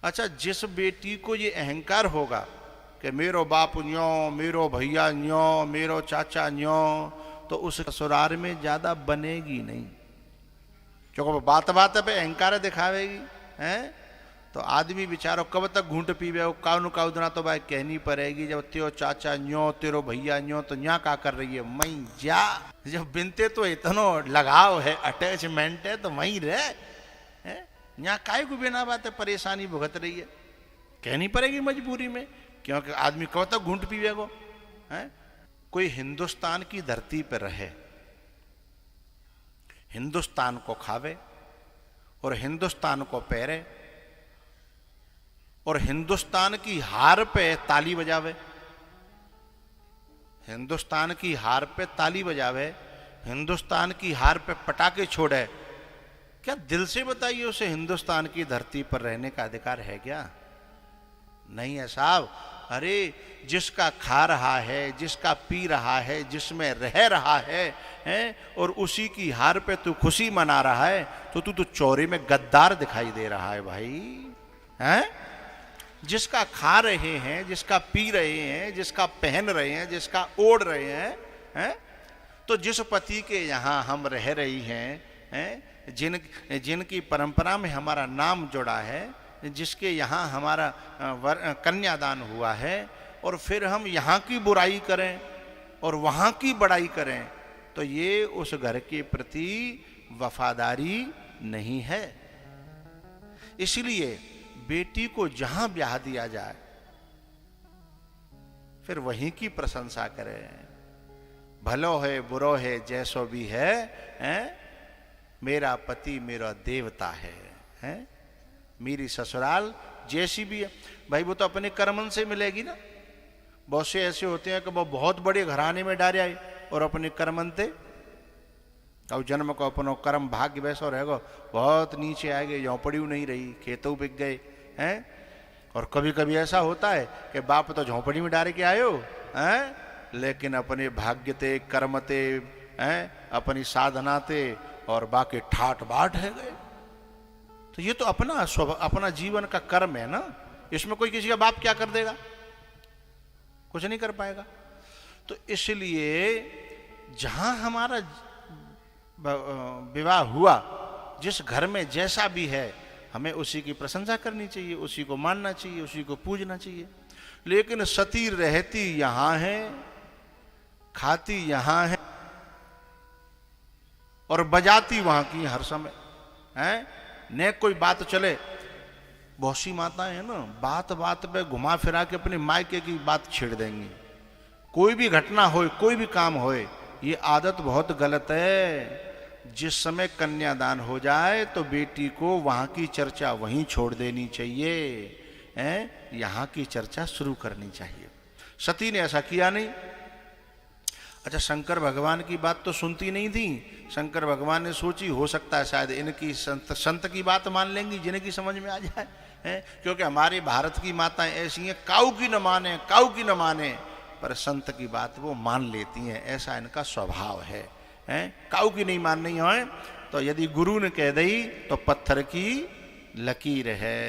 अच्छा, जिस बेटी को ये अहंकार होगा कि मेरो बाप न्यो, मेरो भैया न्यो, मेरो चाचा न्यो, तो उस ससुराल में ज्यादा बनेगी नहीं, क्योंकि वो बात बात पे अहंकार दिखावेगी। हैं तो आदमी बेचारो कब तक घूंट पीवे, वो काउन काउदना तो भाई कहनी पड़ेगी। जब त्यो चाचा न्यो, तेरो भैया न्यो, तो न्या का कर रही है, मई जा। जब बिनते तो इतनो लगाव है, अटैचमेंट है, तो वहीं रह। यहाँ काय को बिना बात है परेशानी भुगत रही है, कहनी पड़ेगी मजबूरी में, क्योंकि आदमी कब तक घूंट पीवे को। है कोई हिंदुस्तान की धरती पर रहे, हिंदुस्तान को खावे और हिंदुस्तान को पहरे और हिंदुस्तान की हार पे ताली बजावे, हिंदुस्तान की हार पे ताली बजावे, हिंदुस्तान की हार पे पटाखे छोड़े, क्या दिल से बताइए उसे हिंदुस्तान की धरती पर रहने का अधिकार है क्या? नहीं है साहब। अरे जिसका खा रहा है, जिसका पी रहा है, जिसमें रह रहा है और उसी की हार पे तू खुशी मना रहा है, तो तू तो चौरे में गद्दार दिखाई दे रहा है भाई। हैं जिसका खा रहे हैं, जिसका पी रहे हैं, जिसका पहन रहे हैं, जिसका ओढ़ रहे हैं, तो जिस पति के यहाँ हम रह रही हैं, जिनकी परंपरा में हमारा नाम जुड़ा है, जिसके यहाँ हमारा कन्यादान हुआ है, और फिर हम यहाँ की बुराई करें और वहाँ की बड़ाई करें, तो ये उस घर के प्रति वफादारी नहीं है। इसलिए बेटी को जहां ब्याह दिया जाए फिर वहीं की प्रशंसा करें। भलो है बुरो है जैसो भी है, मेरा पति मेरा देवता है, मेरी ससुराल जैसी भी है। भाई वो तो अपने कर्मन से मिलेगी ना। बहुत से ऐसे होते हैं कि वो बहुत बड़े घराने में डारे आए और अपने कर्मन थे, अब जन्म को अपनो कर्म भाग्य वैसो रहेगो, बहुत नीचे आ गए, झोंपड़ी नहीं रही, खेतों बिक गए हैं। और कभी कभी ऐसा होता है कि बाप तो झोंपड़ी में डाल के आयो हैं, लेकिन अपने भाग्य ते कर्म ते हैं, अपनी साधना ते और बाकी ठाट बाट है गए। तो ये तो अपना जीवन का कर्म है ना, इसमें कोई किसी का बाप क्या कर देगा, कुछ नहीं कर पाएगा। तो इसलिए जहां हमारा विवाह हुआ, जिस घर में जैसा भी है, हमें उसी की प्रशंसा करनी चाहिए, उसी को मानना चाहिए, उसी को पूजना चाहिए। लेकिन सती रहती यहां है, खाती यहां है और बजाती वहां की हर समय है। न कोई बात चले, बहुत सी माताएं हैं ना, बात बात पे घुमा फिरा के अपने मायके की बात छेड़ देंगी। कोई भी घटना होए, कोई भी काम होए, ये आदत बहुत गलत है। जिस समय कन्यादान हो जाए तो बेटी को वहां की चर्चा वहीं छोड़ देनी चाहिए, यहां की चर्चा शुरू करनी चाहिए। सती ने ऐसा किया नहीं। अच्छा, शंकर भगवान की बात तो सुनती नहीं थी। शंकर भगवान ने सोची हो सकता है शायद इनकी संत की बात मान लेंगी, जिनकी समझ में आ जाए, क्योंकि हमारे भारत की माताएं ऐसी हैं, काऊ की न माने, काऊ की न माने, पर संत की बात वो मान लेती हैं, ऐसा इनका स्वभाव है। काऊ की नहीं माननी है, तो यदि गुरु ने कह दी तो पत्थर की लकीर है।